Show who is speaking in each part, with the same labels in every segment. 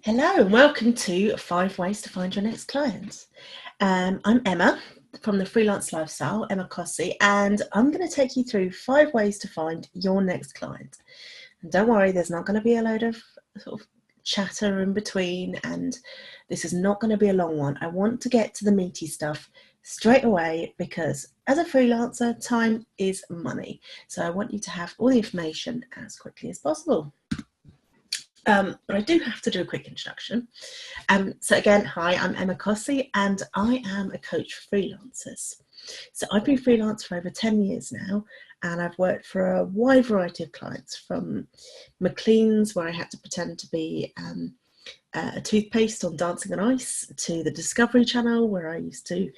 Speaker 1: Hello and welcome to 5 Ways to Find Your Next Client. I'm Emma from the Freelance Lifestyle, Emma Cossey, and I'm going to take you through 5 ways to find your next client. And don't worry, there's not going to be a load of sort of chatter in between, and this is not going to be a long one. I want to get to the meaty stuff straight away because as a freelancer, time is money. So I want you to have all the information as quickly as possible. But I do have to do a quick introduction. So again, hi, I'm Emma Cossey and I am a coach for freelancers. So I've been freelance for over 10 years now, and I've worked for a wide variety of clients, from Maclean's, where I had to pretend to be a toothpaste on Dancing on Ice, to the Discovery Channel, where I used to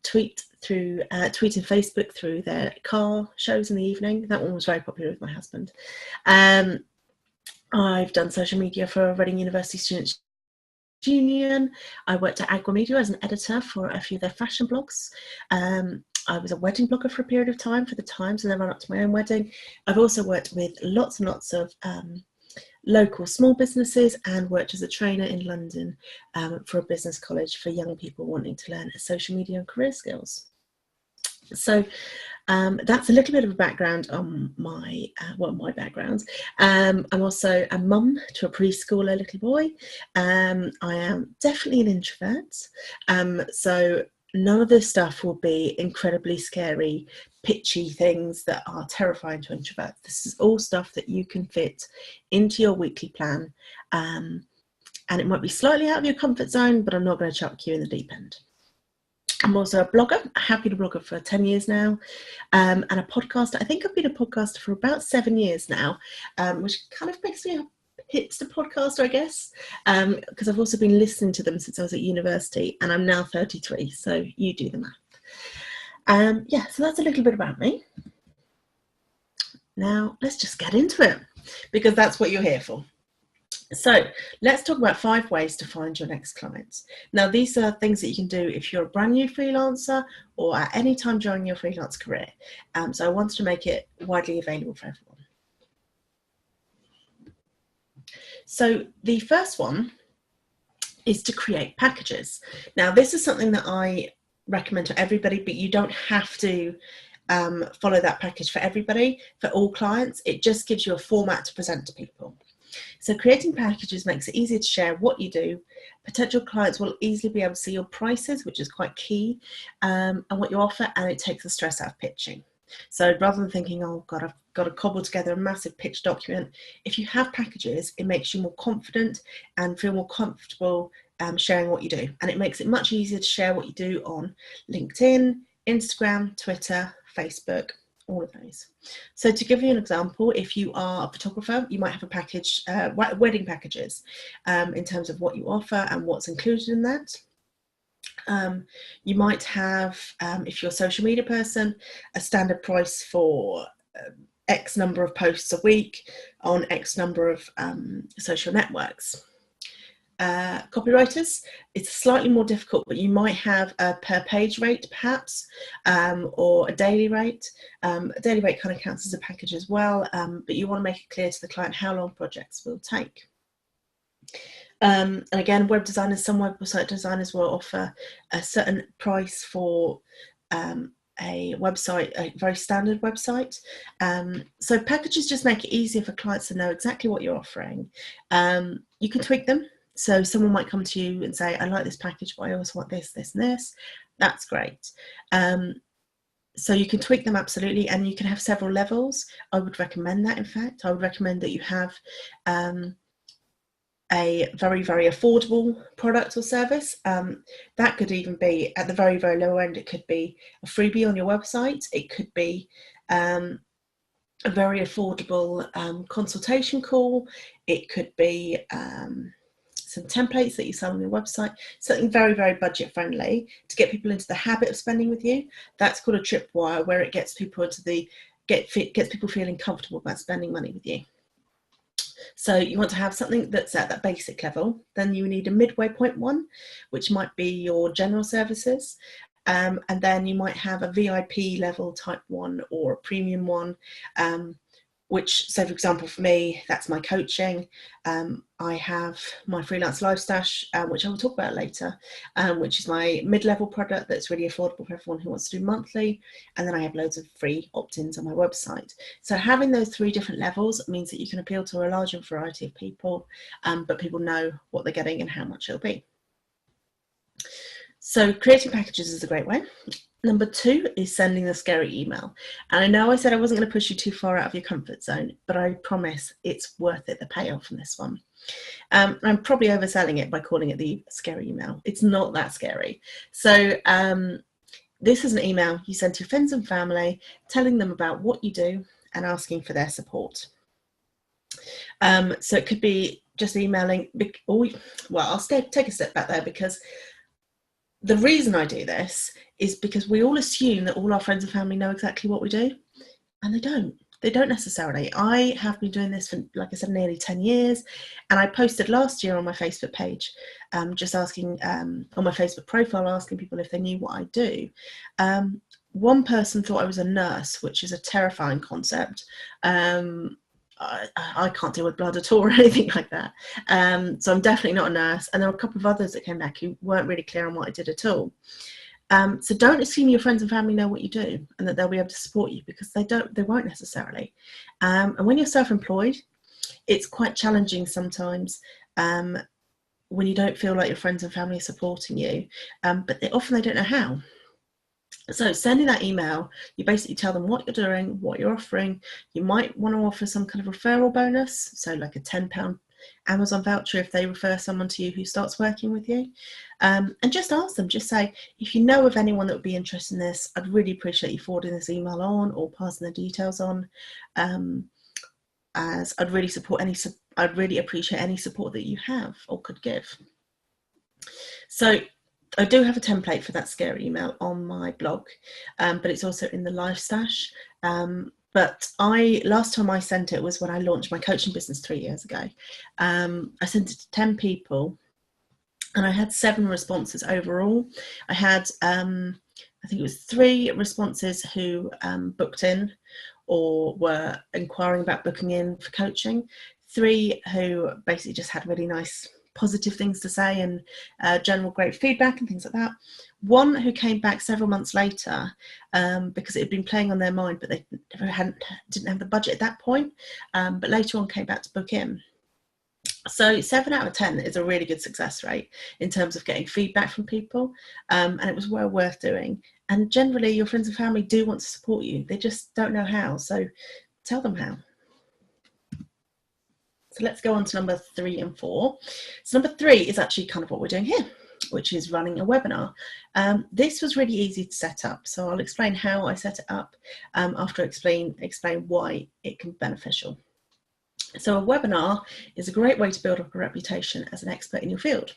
Speaker 1: tweet and Facebook through their car shows in the evening. That one was very popular with my husband. I've done social media for Reading University Students' Union. I worked at Agromedia as an editor for a few of their fashion blogs. I was a wedding blogger for a period of time for the Times, and then ran up to my own wedding. I've also worked with lots and lots of local small businesses and worked as a trainer in London for a business college for young people wanting to learn social media and career skills. So that's a little bit of a background on my background. I'm also a mum to a preschooler little boy. I am definitely an introvert. So none of this stuff will be incredibly scary, pitchy things that are terrifying to introverts. This is all stuff that you can fit into your weekly plan. And it might be slightly out of your comfort zone, but I'm not going to chuck you in the deep end. I'm also a blogger. I have been a blogger for 10 years now, and a podcaster. I think I've been a podcaster for about 7 years now, which kind of makes me a hipster podcaster, I guess, because I've also been listening to them since I was at university, and I'm now 33, so you do the math. So that's a little bit about me. Now, let's just get into it, because that's what you're here for. So let's talk about 5 ways to find your next clients. Now, these are things that you can do if you're a brand new freelancer or at any time during your freelance career. So I wanted to make it widely available for everyone. So the first one is to create packages. Now, this is something that I recommend to everybody, but you don't have to follow that package for everybody. For all clients, it just gives you a format to present to people. So creating packages makes it easier to share what you do. Potential clients will easily be able to see your prices, which is quite key, and what you offer, and it takes the stress out of pitching. So rather than thinking, oh God, I've got to cobble together a massive pitch document, if you have packages, it makes you more confident and feel more comfortable sharing what you do. And it makes it much easier to share what you do on LinkedIn, Instagram, Twitter, Facebook, all of those. So to give you an example, if you are a photographer, you might have a package, wedding packages, in terms of what you offer and what's included in that. You might have, if you're a social media person, a standard price for X number of posts a week on X number of social networks. Copywriters, it's slightly more difficult, but you might have a per page rate perhaps, or a daily rate. A daily rate kind of counts as a package as well, but you want to make it clear to the client how long projects will take. And again, web designers, some website designers will offer a certain price for a website, a very standard website. So packages just make it easier for clients to know exactly what you're offering. You can tweak them. So someone might come to you and say, I like this package, but I also want this, this, and this. That's great. So you can tweak them absolutely, and you can have several levels. I would recommend that, in fact. I would recommend that you have a very, very affordable product or service. That could even be at the very, very low end. It could be a freebie on your website. It could be a very affordable consultation call. It could be some templates that you sell on your website, something very, very budget friendly to get people into the habit of spending with you. That's called a tripwire, where it gets people into gets people feeling comfortable about spending money with you. So you want to have something that's at that basic level. Then you need a midway point one, which might be your general services. And then you might have a VIP level type one or a premium one, which, so for example, for me, that's my coaching. I have my freelance live stash, which I will talk about later, which is my mid-level product that's really affordable for everyone who wants to do monthly. And then I have loads of free opt-ins on my website. So having those 3 different levels means that you can appeal to a larger variety of people, but people know what they're getting and how much it'll be. So creating packages is a great way. Number 2 is sending the scary email. And I know I said I wasn't going to push you too far out of your comfort zone, but I promise it's worth it, the payoff from this one. I'm probably overselling it by calling it the scary email. It's not that scary. So this is an email you send to your friends and family, telling them about what you do and asking for their support. So it could be just emailing, well, I'll take a step back there, because the reason I do this is because we all assume that all our friends and family know exactly what we do, and they don't. They don't necessarily. I have been doing this for, like I said, nearly 10 years, and I posted last year on my Facebook page, just asking, on my Facebook profile, asking people if they knew what I do. One person thought I was a nurse, which is a terrifying concept. I can't deal with blood at all or anything like that. So I'm definitely not a nurse. And there were a couple of others that came back who weren't really clear on what I did at all. So don't assume your friends and family know what you do and that they'll be able to support you, because they won't necessarily. And when you're self-employed, it's quite challenging sometimes when you don't feel like your friends and family are supporting you, but often they don't know how. So sending that email, you basically tell them what you're doing, what you're offering. You might want to offer some kind of referral bonus, so like a £10 Amazon voucher if they refer someone to you who starts working with you. And just ask them, just say, if you know of anyone that would be interested in this, I'd really appreciate you forwarding this email on or passing the details on, as I'd really appreciate any support that you have or could give. So I do have a template for that scary email on my blog, but it's also in the live stash. But last time I sent it was when I launched my coaching business 3 years ago. I sent it to 10 people and I had 7 responses overall. I had, I think it was 3 responses who booked in or were inquiring about booking in for coaching, 3 who basically just had really nice positive things to say and general great feedback and things like that. 1 who came back several months later because it had been playing on their mind, but they didn't have the budget at that point, but later on came back to book in. So 7 out of 10 is a really good success rate in terms of getting feedback from people, and it was well worth doing. And generally your friends and family do want to support you, they just don't know how, so tell them how. So let's go on to number 3 and 4. So number 3 is actually kind of what we're doing here, which is running a webinar. This was really easy to set up, so I'll explain how I set it up after I explain why it can be beneficial. So a webinar is a great way to build up a reputation as an expert in your field.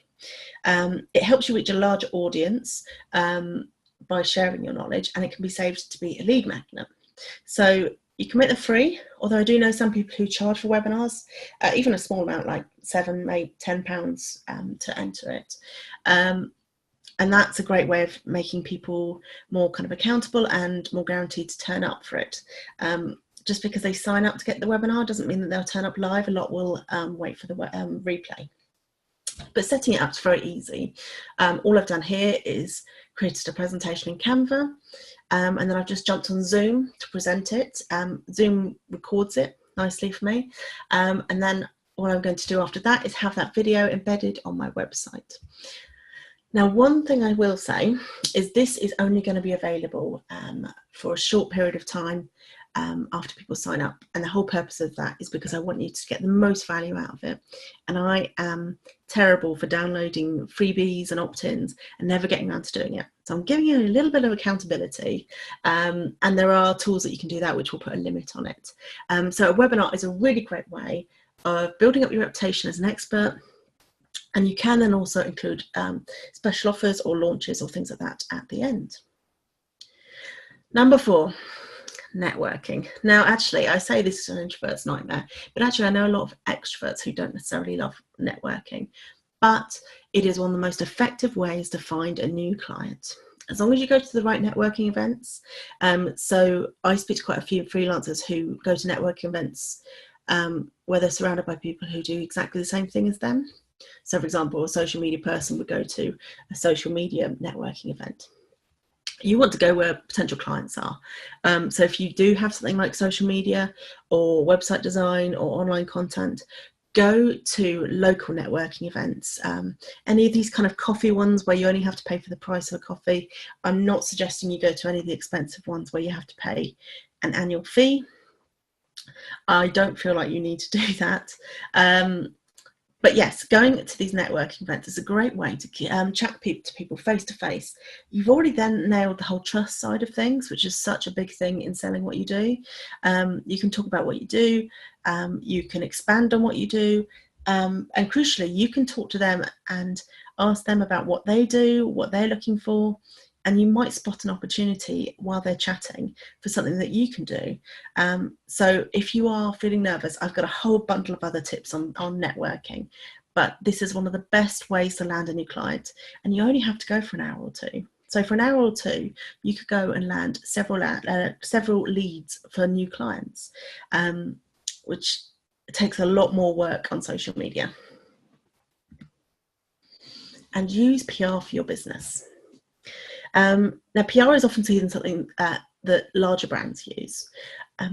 Speaker 1: It helps you reach a larger audience by sharing your knowledge, and it can be saved to be a lead magnet. So you can make them free, although I do know some people who charge for webinars, even a small amount like £7, maybe £10 to enter it. And that's a great way of making people more kind of accountable and more guaranteed to turn up for it. Just because they sign up to get the webinar doesn't mean that they'll turn up live. A lot will wait for the replay. But setting it up is very easy. All I've done here is created a presentation in Canva, and then I've just jumped on Zoom to present it. Zoom records it nicely for me, and then what I'm going to do after that is have that video embedded on my website. Now, one thing I will say is this is only going to be available for a short period of time after people sign up, and the whole purpose of that is because I want you to get the most value out of it, and I am terrible for downloading freebies and opt-ins and never getting around to doing it. So I'm giving you a little bit of accountability, and there are tools that you can do that which will put a limit on it. So a webinar is a really great way of building up your reputation as an expert, and you can then also include special offers or launches or things like that at the end. Number 4. Networking. Now, actually, I say this is an introvert's nightmare, but actually I know a lot of extroverts who don't necessarily love networking, but it is one of the most effective ways to find a new client. as long as you go to the right networking events. So I speak to quite a few freelancers who go to networking events where they're surrounded by people who do exactly the same thing as them. So, for example, a social media person would go to a social media networking event. You want to go where potential clients are. So if you do have something like social media or website design or online content, go to local networking events. Any of these kind of coffee ones where you only have to pay for the price of a coffee. I'm not suggesting you go to any of the expensive ones where you have to pay an annual fee. I don't feel like you need to do that. But yes, going to these networking events is a great way to chat to people face to face. You've already then nailed the whole trust side of things, which is such a big thing in selling what you do. You can talk about what you do, you can expand on what you do, and crucially, you can talk to them and ask them about what they do, what they're looking for, and you might spot an opportunity while they're chatting for something that you can do. So if you are feeling nervous, I've got a whole bundle of other tips on networking, but this is one of the best ways to land a new client, and you only have to go for an hour or two. So for an hour or two, you could go and land several leads for new clients, which takes a lot more work on social media. And use PR for your business. Now, PR is often seen as something that larger brands use,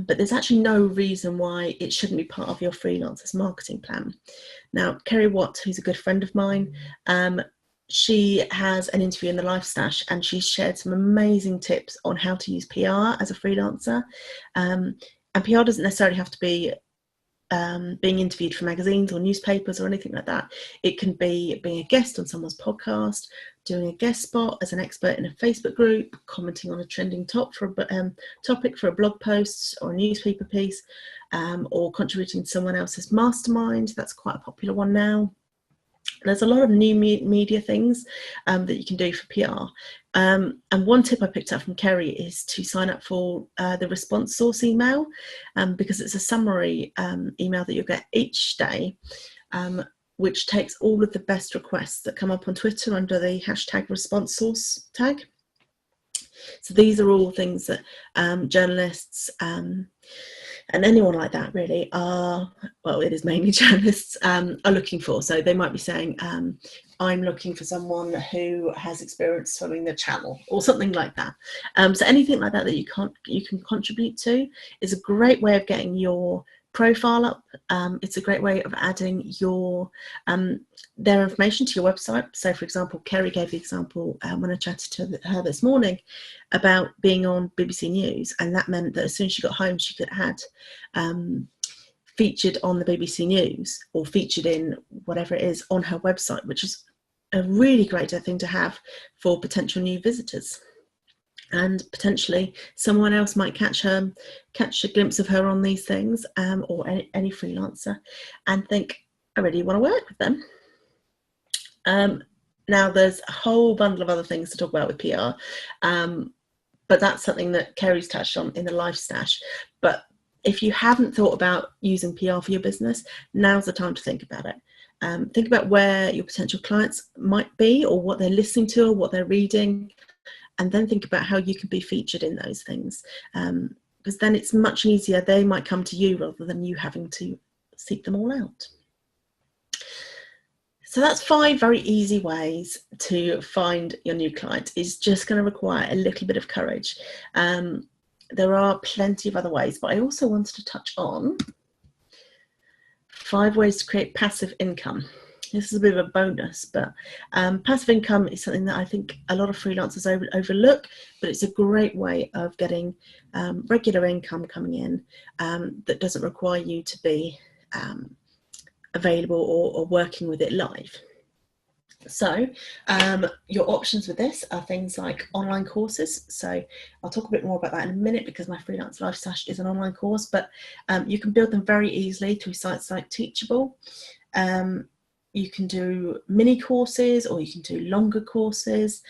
Speaker 1: but there's actually no reason why it shouldn't be part of your freelancer's marketing plan. Now, Kerry Watt, who's a good friend of mine, she has an interview in the Life Stash, and she's shared some amazing tips on how to use PR as a freelancer. And PR doesn't necessarily have to be being interviewed for magazines or newspapers or anything like that. It can be being a guest on someone's podcast, doing a guest spot as an expert in a Facebook group, commenting on a trending topic for a blog post or a newspaper piece, or contributing to someone else's mastermind. That's quite a popular one now. There's a lot of new media things that you can do for PR. And one tip I picked up from Kerry is to sign up for the response source email, because it's a summary email that you'll get each day, which takes all of the best requests that come up on Twitter under the hashtag response source tag. So these are all things that journalists and anyone like that really are, well, it is mainly journalists, are looking for. So they might be saying, I'm looking for someone who has experience swimming the channel or something like that. So anything like that that you can contribute to is a great way of getting your profile up. It's a great way of adding your their information to your website. So for example, Kerry gave the example when I chatted to her this morning about being on BBC News, and that meant that as soon as she got home she could add featured on the BBC News or featured in whatever it is on her website, which is a really great thing to have for potential new visitors. And potentially someone else might catch a glimpse of her on these things, or any freelancer, and think, I really want to work with them. Now, there's a whole bundle of other things to talk about with PR, but that's something that Kerry's touched on in the Life Stash. But if you haven't thought about using PR for your business, now's the time to think about it. Think about where your potential clients might be, or what they're listening to, or what they're reading, and then think about how you can be featured in those things, because then it's much easier. They might come to you rather than you having to seek them all out. So that's 5 very easy ways to find your new client. It's just going to require a little bit of courage. There are plenty of other ways, but I also wanted to touch on 5 ways to create passive income. This is a bit of a bonus, but passive income is something that I think a lot of freelancers overlook, but it's a great way of getting regular income coming in that doesn't require you to be available or working with it live. So your options with this are things like online courses. So I'll talk a bit more about that in a minute, because my Freelance Life Stash is an online course, but you can build them very easily through sites like Teachable. You can do mini courses, or you can do longer courses.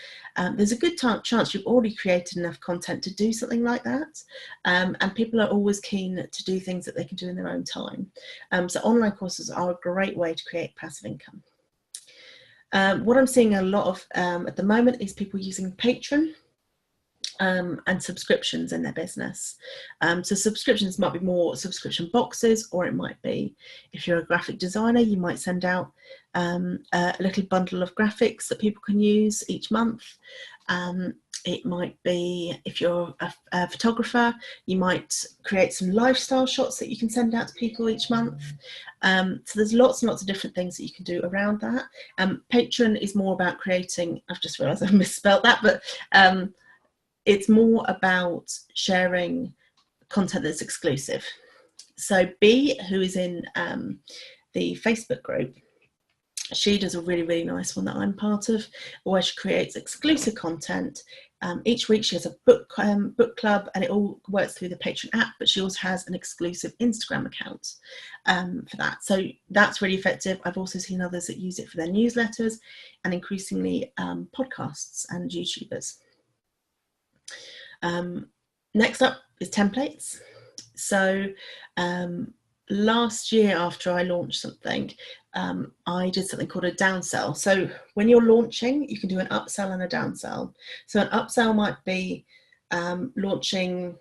Speaker 1: There's a good chance you've already created enough content to do something like that. And people are always keen to do things that they can do in their own time. So online courses are a great way to create passive income. What I'm seeing a lot of at the moment is people using Patreon and subscriptions in their business. So subscriptions might be more subscription boxes, or it might be, if you're a graphic designer, you might send out a little bundle of graphics that people can use each month. It might be, if you're a photographer, you might create some lifestyle shots that you can send out to people each month. So there's lots and lots of different things that you can do around that. Patreon is more about creating, I've just realised I've misspelled that, but it's more about sharing content that's exclusive. So B, who is in the Facebook group, she does a really, really nice one that I'm part of, where she creates exclusive content. Each week she has a book club, and it all works through the Patreon app, but she also has an exclusive Instagram account for that. So that's really effective. I've also seen others that use it for their newsletters, and increasingly podcasts and YouTubers. Next up is templates. So last year, after I launched something, I did something called a downsell. So when you're launching, you can do an upsell and a downsell. So an upsell might be launching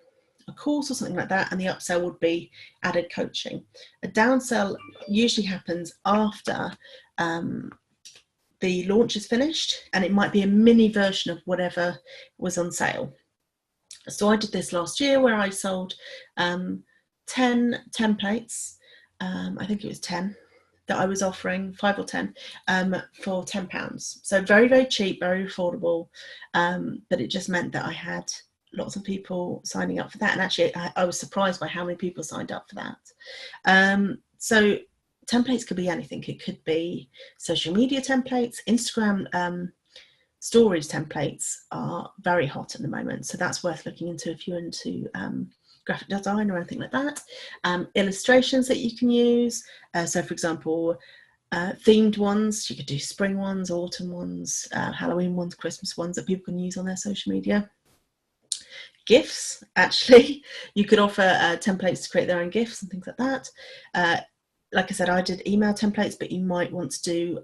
Speaker 1: a course or something like that, and the upsell would be added coaching. A downsell usually happens after the launch is finished, and it might be a mini version of whatever was on sale. So I did this last year, where I sold 10 templates. I think it was 10 that I was offering, 5 or 10, for £10. So very, very cheap, very affordable. But it just meant that I had lots of people signing up for that. And actually, I was surprised by how many people signed up for that. So templates could be anything. It could be social media templates, Instagram storage templates are very hot at the moment, so that's worth looking into if you're into graphic design or anything like that. Illustrations that you can use, so for example, themed ones, you could do spring ones, autumn ones, Halloween ones, Christmas ones that people can use on their social media. GIFs, actually, you could offer templates to create their own GIFs and things like that. Like I said, I did email templates, but you might want to do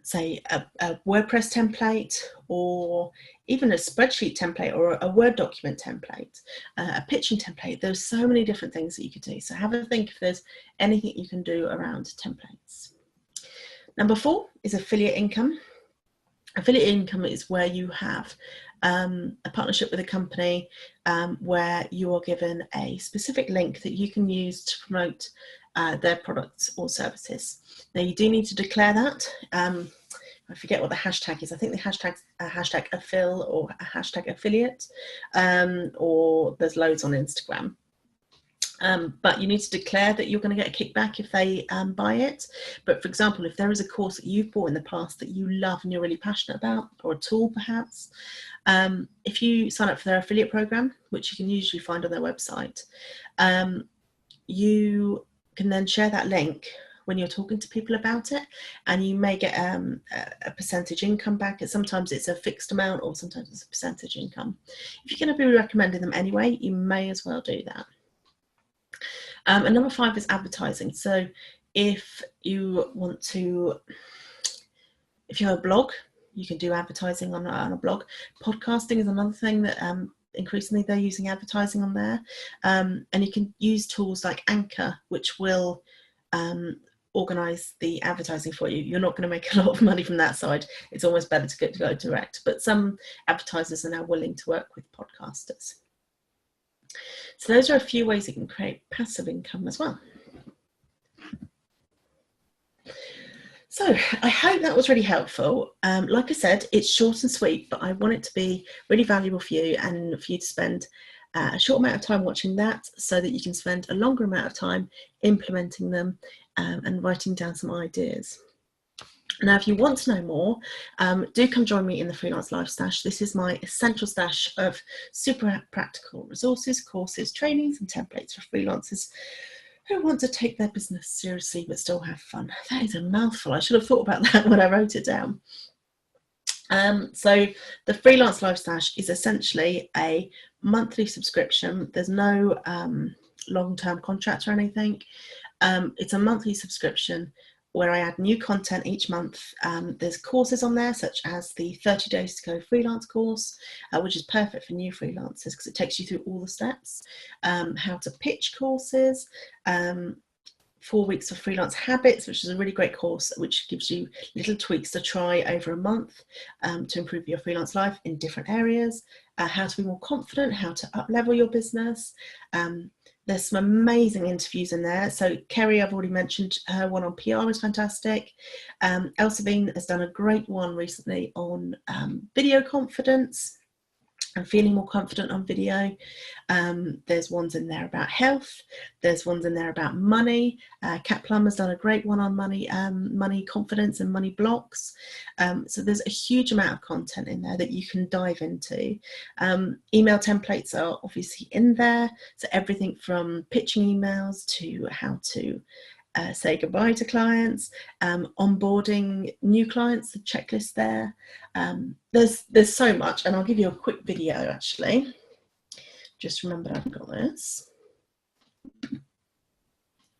Speaker 1: say a WordPress template, or even a spreadsheet template, or a Word document template, a pitching template. There's so many different things that you could do. So have a think if there's anything you can do around templates. Number 4 is affiliate income. Affiliate income is where you have a partnership with a company where you are given a specific link that you can use to promote their products or services. Now, you do need to declare that. I forget what the hashtag is. I think the hashtag affill or a hashtag affiliate, or there's loads on Instagram. But you need to declare that you're going to get a kickback if they buy it. But for example, if there is a course that you've bought in the past that you love and you're really passionate about, or a tool perhaps, if you sign up for their affiliate program, which you can usually find on their website, you can then share that link when you're talking to people about it, and you may get a percentage income back. Sometimes it's a fixed amount, or sometimes it's a percentage income. If you're going to be recommending them anyway, you may as well do that. And number 5 is advertising. So if you want to, if you have a blog, you can do advertising on a blog. Podcasting is another thing that increasingly they're using advertising on there. And you can use tools like Anchor, which will organize the advertising for you. You're not going to make a lot of money from that side. It's almost better to go direct. But some advertisers are now willing to work with podcasters. So those are a few ways you can create passive income as well. So I hope that was really helpful. Like I said, it's short and sweet, but I want it to be really valuable for you, and for you to spend a short amount of time watching that, so that you can spend a longer amount of time implementing them and writing down some ideas. Now, if you want to know more, do come join me in the Freelance Life Stash. This is my essential stash of super practical resources, courses, trainings, and templates for freelancers who want to take their business seriously but still have fun. That is a mouthful. I should have thought about that when I wrote it down. So the Freelance Life Stash is essentially a monthly subscription. There's no long-term contract or anything. It's a monthly subscription where I add new content each month. There's courses on there, such as the 30 Days to Go freelance course, which is perfect for new freelancers because it takes you through all the steps. How to pitch courses, 4 weeks of freelance habits, which is a really great course which gives you little tweaks to try over a month to improve your freelance life in different areas. How to be more confident, how to up level your business. There's some amazing interviews in there. So Kerry, I've already mentioned, her one on PR is fantastic. Elsabine has done a great one recently on video confidence and feeling more confident on video. There's ones in there about health. There's ones in there about money. Kat Plum has done a great one on money, money confidence and money blocks. So there's a huge amount of content in there that you can dive into. Email templates are obviously in there. So everything from pitching emails to how to say goodbye to clients, onboarding new clients, the checklist there. There's so much, and I'll give you a quick video actually. Just remember I've got this.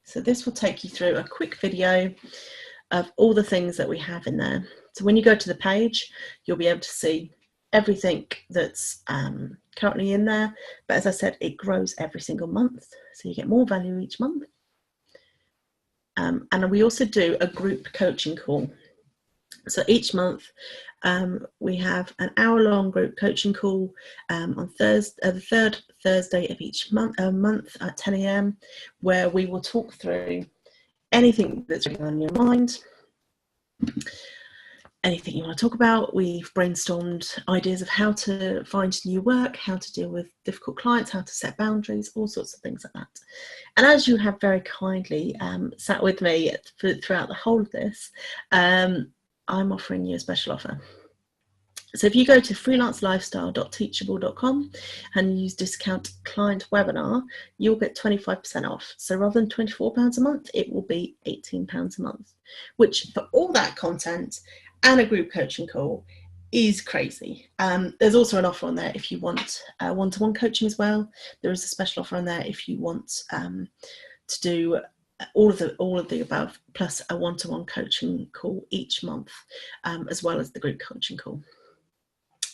Speaker 1: So this will take you through a quick video of all the things that we have in there. So when you go to the page, you'll be able to see everything that's currently in there. But as I said, it grows every single month, so you get more value each month. And we also do a group coaching call. So each month we have an hour-long group coaching call on Thursday, the third Thursday of each month at 10 a.m, where we will talk through anything that's really on your mind, anything you want to talk about. We've brainstormed ideas of how to find new work, how to deal with difficult clients, how to set boundaries, all sorts of things like that. And as you have very kindly sat with me throughout the whole of this, I'm offering you a special offer. So if you go to freelancelifestyle.teachable.com and use discount client webinar, you'll get 25% off. So rather than £24 a month, it will be £18 a month, which for all that content and a group coaching call is crazy. There's also an offer on there if you want one-to-one coaching as well. There is a special offer on there if you want to do all of the above, plus a one-to-one coaching call each month, as well as the group coaching call.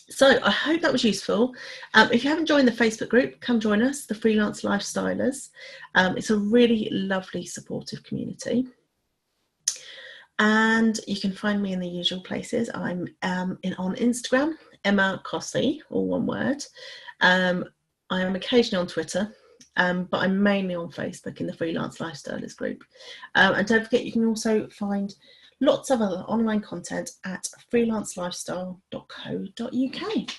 Speaker 1: So I hope that was useful. If you haven't joined the Facebook group, come join us, the Freelance Lifestylers. It's a really lovely, supportive community. And you can find me in the usual places. I'm on Instagram, Emma Cossey, all one word. I am occasionally on Twitter, but I'm mainly on Facebook in the Freelance Lifestylers group. And don't forget, you can also find lots of other online content at freelancelifestyle.co.uk.